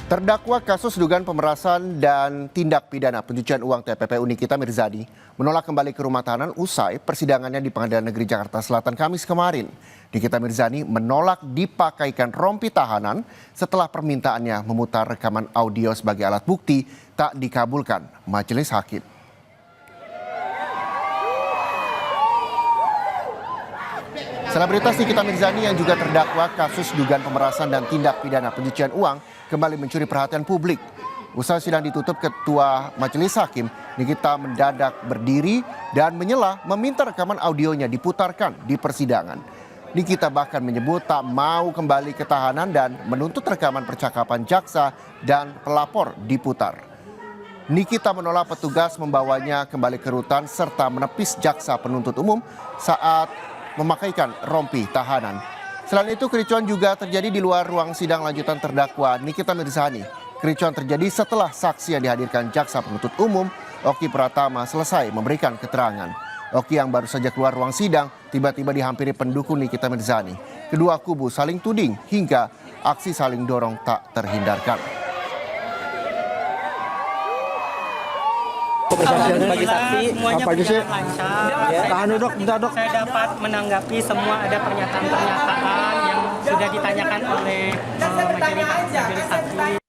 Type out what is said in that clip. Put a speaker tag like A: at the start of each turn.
A: Terdakwa kasus dugaan pemerasan dan tindak pidana pencucian uang TPPU Nikita Mirzani menolak kembali ke rumah tahanan usai persidangannya di Pengadilan Negeri Jakarta Selatan Kamis kemarin. Nikita Mirzani menolak dipakaikan rompi tahanan setelah permintaannya memutar rekaman audio sebagai alat bukti tak dikabulkan majelis hakim. Selebritas Nikita Mirzani yang juga terdakwa kasus dugaan pemerasan dan tindak pidana pencucian uang kembali mencuri perhatian publik. Usai sidang ditutup, Ketua Majelis Hakim Nikita mendadak berdiri dan menyela meminta rekaman audionya diputarkan di persidangan. Nikita bahkan menyebut tak mau kembali ke tahanan dan menuntut rekaman percakapan jaksa dan pelapor diputar. Nikita menolak petugas membawanya kembali ke rutan serta menepis jaksa penuntut umum saat memakaikan rompi tahanan. Selain itu, kericuan juga terjadi di luar ruang sidang lanjutan terdakwa Nikita Mirzani. Kericuan terjadi setelah saksi yang dihadirkan jaksa penuntut umum, Oki Pratama, selesai memberikan keterangan. Oki yang baru saja keluar ruang sidang tiba-tiba dihampiri pendukung Nikita Mirzani. Kedua kubu saling tuding hingga aksi saling dorong tak terhindarkan.
B: Bagi saksi,
C: apa aja sih?
B: lancar. Ya.
C: Tahan duduk, bentar dok.
B: Saya dapat menanggapi semua ada pernyataan-pernyataan yang sudah ditanyakan oleh majelis hakim.